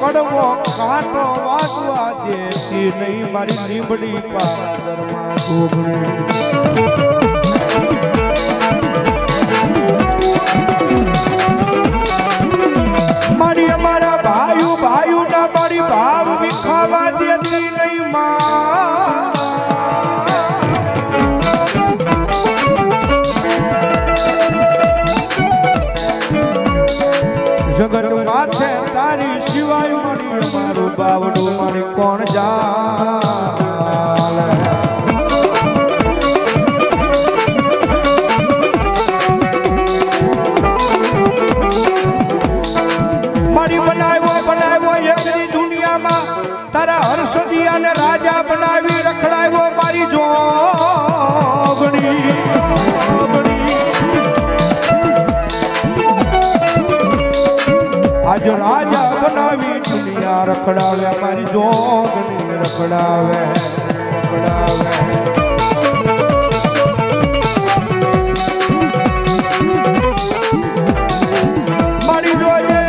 કડવો કાંટો વાગવા દેતી નહીં મારી લીંબડી પાદરમાં જોગણી મારી અમારા ભાઈઓ ના મારી ભાવ વિખાવા દેતી નહીં માં જગત માથે તારી સિવાય મારી મારું બાવડું મારી કોણ જાલ મારી બનાવ્યો એકની દુનિયામાં તારા હર્ષદિયા ને રાજા બનાવી રખડાવ્યો મારી જોગણી આજ રાજા બનાવી દુનિયા રખડાવે મારી જોગણી રખડાવે મારી જોઈએ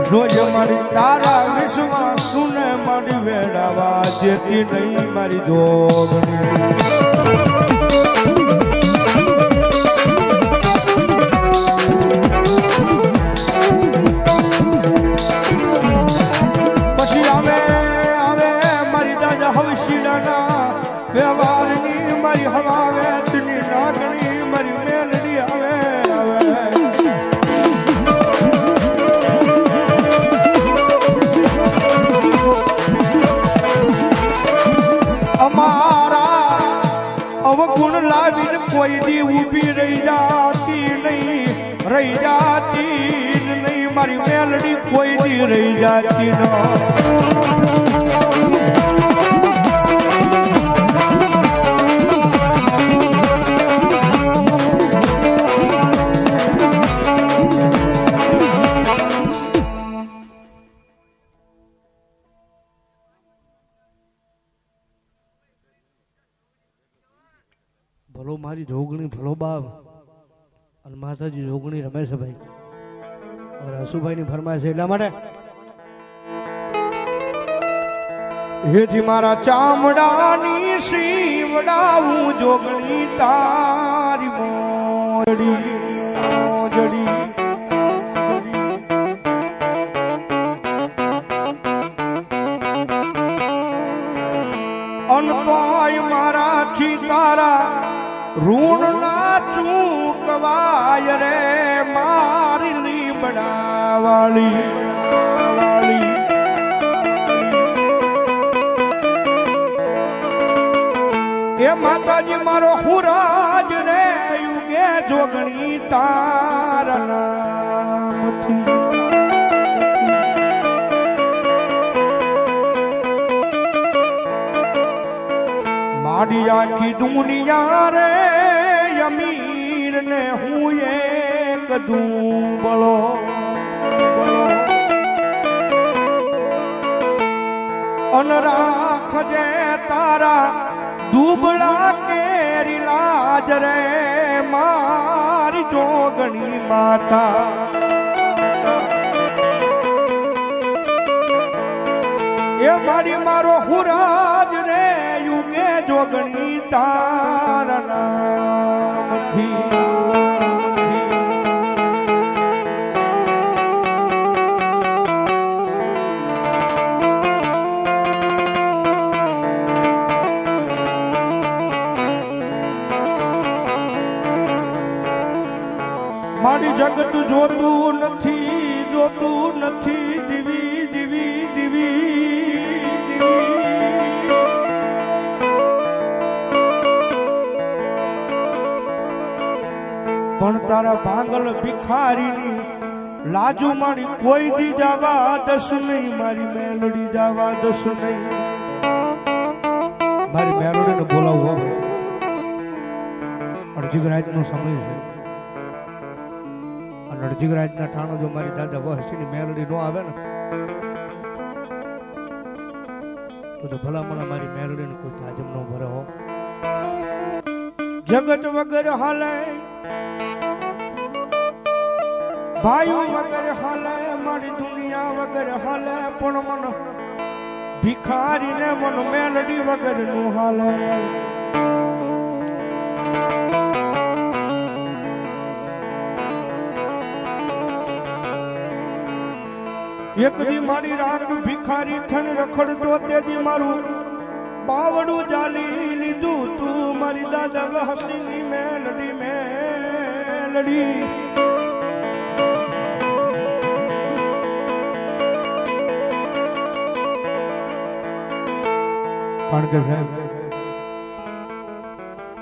જોજે મારી તારા વિશ્વાસ સુને મારી વેડાવા જેતી નહીં મારી જોગણી પછી આવે મારી દાદા હવશીલાના વ્યવહારની મારી હવા વેચની નાગણી મારી મેલડી આવે અમારા અવગુણ લાવીને કોઈ દી ઊભી રહી જાતી નહીં મારી મેલડી કોઈ દી રહી જાતી ન ભલો મારી જોગણી ભલો બાપ અને માતાજી જોગણી રમે છે ભાઈ હસુભાઈ ની ફરમાય છે એટલા માટે હેજી મારા ચામડાની શીવડાવું જોગણી તારી મોજડી અનપાય મારાથી તારા ઋણ ના ચૂકવાય રે મારી લીબડાવાળી એ માતાજી મારો હુરાજ રે યુગે જોગણી તારા નામથી મારી આખી દુનિયા રે અમીર ને હું એક દુબળો અન રાખજે તારા દુબળા કેરી લાજ રે મારી જોગણી માતા એ મારી મારો હુરાજ રે યુગે જોગણી તારા મારી જગત જોતું નથી દીવી દીવી દીવી પણ તારા ભાંગલ ભિખારીની લાજુ મારી કોઈ દી જવા દસ નહીં મારી મેલડી જવા દસ નહીં મારી મેલડીને બોલાવવું હવે અડજીગરાજનો સમય છે અને અડજીગરાજના ઠાણો જો મારી દાદા વહસીની મેલડી નો આવે ને તો ભલામણ મારી મેલડીને કોઈ તાજમ નો ભરે હો જગત વગર હાલે ભાઈઓ વગર હાલે મારી દુનિયા વગર હાલે પણ મન ભિખારીને મન મેલડી વગર નું હાલે એક દી મારી રાગ ભિખારી થન રખડતો તેથી મારું બાવડું જાલી લીધું તું મારી દાદા હસીની મેલડી મેલડી કારણ કે સાહેબ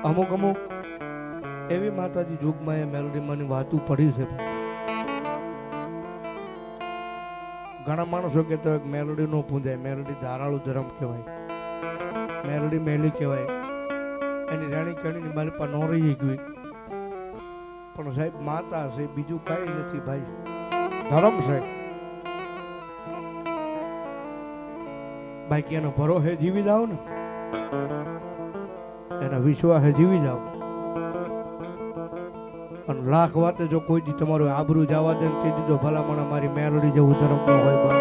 અમુક એવી માતાજી યુગમાં એ મેલોડીમાંની વાતું પડી છે ઘણા માણસો કહેતા હોય મેલોડી નો પૂંજાય મેલોડી ધારાળું ધર્મ કહેવાય મેલોડી મેલી કહેવાય એની રાણી કણીની મારી પાસે નો રહી ગઈ પણ સાહેબ માતા છે બીજું કઈ નથી ભાઈ ધર્મ છે બાકી એનો ભરોસે જીવી જાવ ને એના વિશ્વાસે જીવી જાવ અને લાખ વાતે જો કોઈ દી તમારું આબરૂ જવા દે તે દીધો ભલામણ મારી મેલડી જેવું ધર્મ ન હોય બા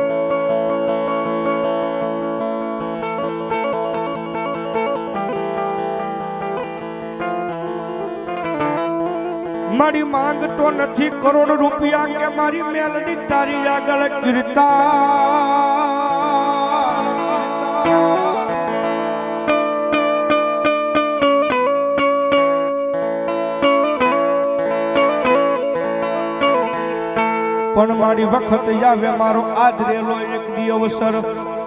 મારી માંગ તો નથી કરોડ રૂપિયા કે મારી મેલડી તારી આગળ કીર્તા પણ મારી વખત આવે મારો આદરેલો એક દી અવસર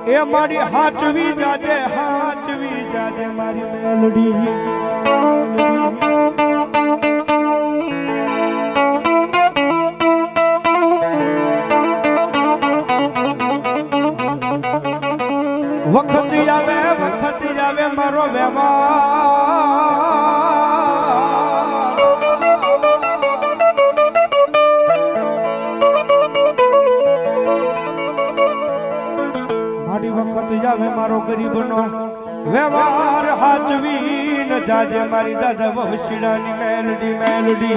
એ મારી હાચવી જાજે મારી મેલડી વખત આવે મારો વ્યવહાર મારી વખત આવે મારો ગરીબનો વ્યવહાર હાચવી ન જાજે મારી દાદા વહશીડાની મેલડી મેલડી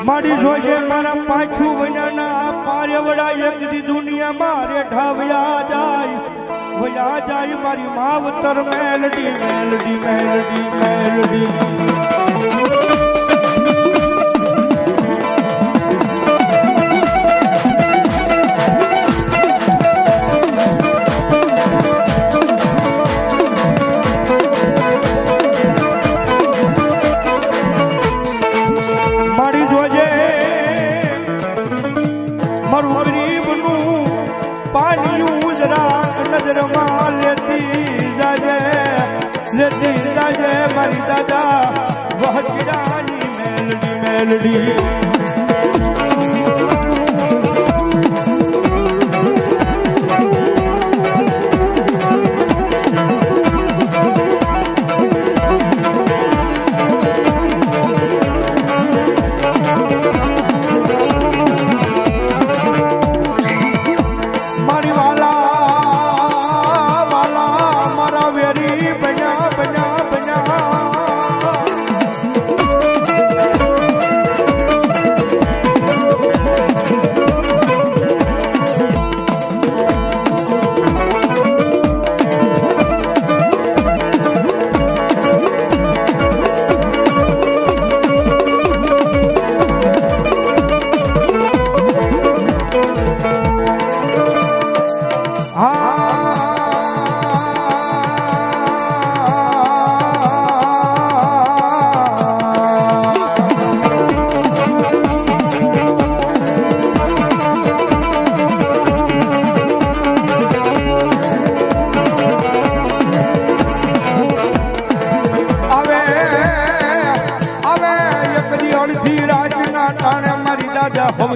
મારી જોજે મારા પાછું વનાના પારેવડા એક દી દુનિયા મારે ઢાવ્યા જાય મારી માવતર મેલડી મેલડી મેલડી મેલડી નજરમાં લેતી જાજે મારી દાદા વહચરાની મેલડી મેલડી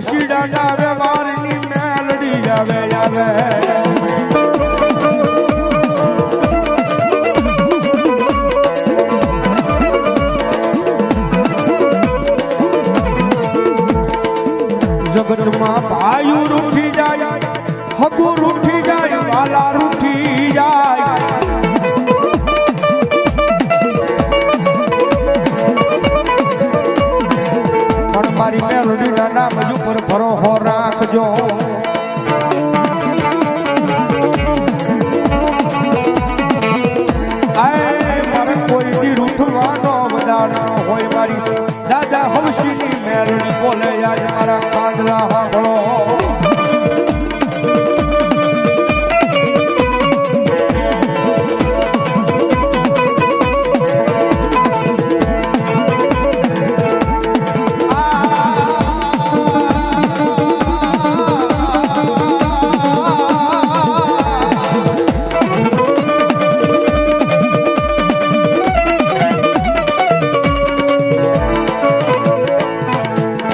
હવસીડા આવે વારની મેલડી આવે આવે જગતમાં ભાઈ રૂઠી જાય હગુ રૂઠી જાય વાલા રૂઠી જાય પણ મારી મેલડીના નામ ઉપર ભરોસો રાખજો મારે કોઈ દી રૂઠવાનો વધાર ન હોય મારી દાદા હવસીની મેલડી બોલે આજ મારા કાંદલા સાંભળો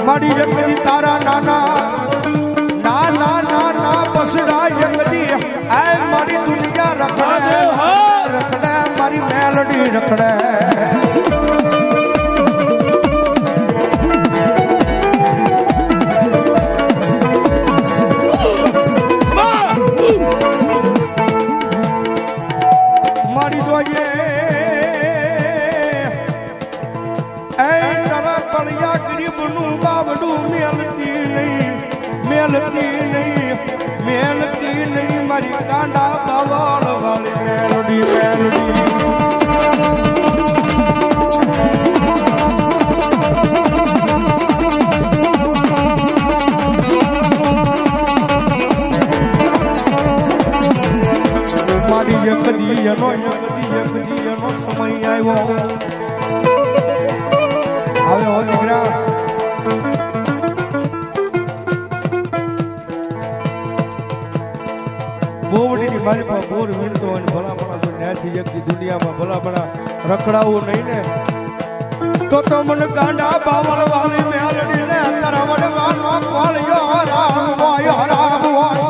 મારી જગદી તારા નાના બસડા જગદી આ મારી દુનિયા રખડે મારી મેલડી રખડે મારી જોઈએ પળિયા ગરીબનું બાવડું મેલતી નહીં મારી કાંડા બાવળ વાળી મેલડી મારી એકદી એનો સમય આવ્યો હવે હો દીકરા બોવડીની મારી પાસે બોર વીણતો હોય ભલા ભલા તો ન્યાથી એકથી દુનિયામાં ભલા ભલા રખડાવું નહીં ને તો મને ગાંડા બાવળ વાળી મેલડી ને કરવડવાનો કોળિયો રામ હોય રામ હોય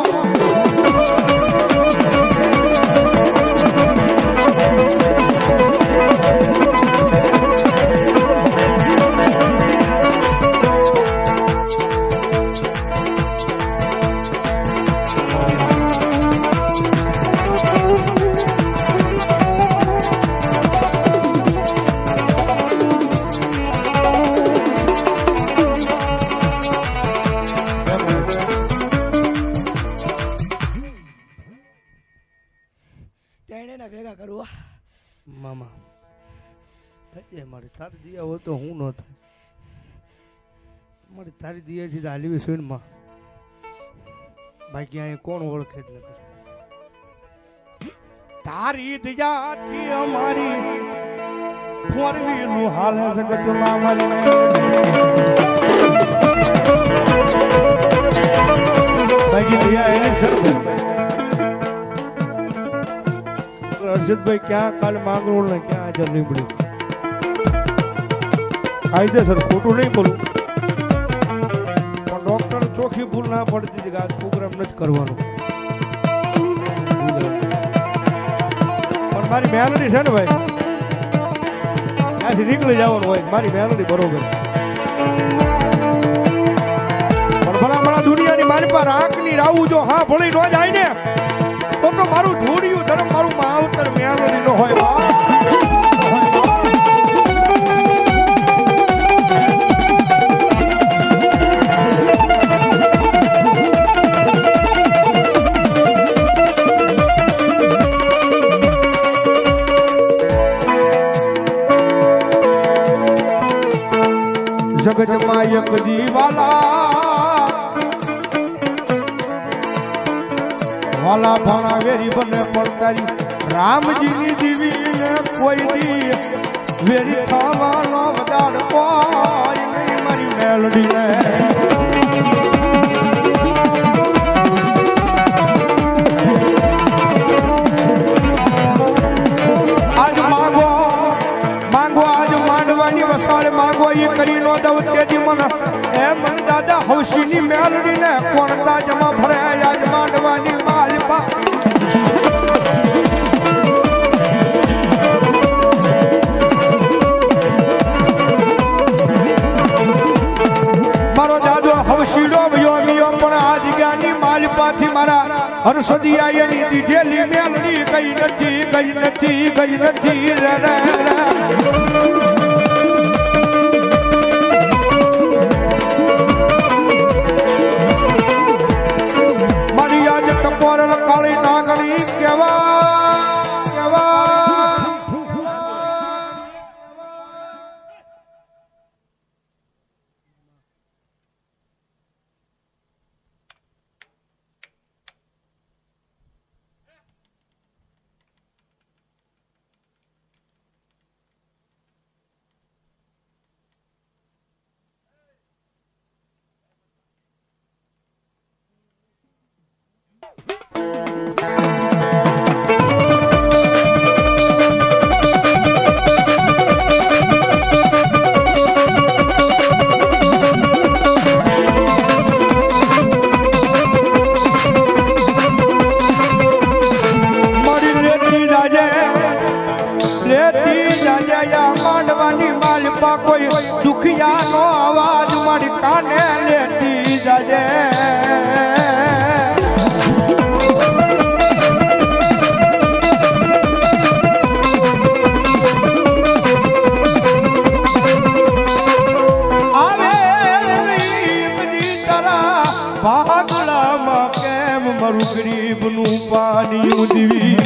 મામા મારી તારી દિયા હોય તો હું ન થાય મારી તારી દિયાથી તો હાલી સુન માં બાકી અહીંયા કોણ ઓળખે જ નથી તારી દિયાથી અમારી ફોરવીલું હાલે જગતમાં મારી બાકી દિયા એને છે હર્ષદભાઈ ક્યાં કાલે માંગરોળ ને ક્યાં હાજર નીકળ્યું કાયદેસર ખોટું નહીં બોલું પણ ડોક્ટર ચોખ્ખી ભૂલ ના પડતી હતી કે આ પ્રોગ્રામ નથી કરવાનો પણ મારી મેલડી છે ને ભાઈ ત્યાંથી નીકળી જવાનું હોય મારી મેલડી બરોબર પણ ભલા ભલા દુનિયાની મારી પાસે આંખની રાવું જો હા ભળી ન જાય ને તો મારું ધૂળિયું ધર્મ મારું માવતર મેલડી નો હોય જગતમાં એક વાલા ભાણા વેરી બને પણ તારી રામજીની દીવીને કોઈ દી વેરી થવાનો વધાર કોઈ નહીં મારી મેલડીને આજ માંગો આજ માંડવાની સાળ માંગો ઈ કરી નો દઉં તેજી મન એ મન દાદા હવસીની મેલડી ને કોણતા જમા ભરે આજ માંડવાની માલપા મારો દાદો હવસીનો યોગીઓ પણ આ જગ્યાની માલપાથી મારા હરસદિયા એની દીધેલી મેલડી ગઈ નથી રે મારી આજ ટપોર કાળી નાગણી કેવા માંડવાની માલપા કોઈ દુખિયાનો અવાજ મારી કાને લેતી જાજે આવે તારા ભાગલામાં કેમ મારું ગરીબનું પાણી ઉદવી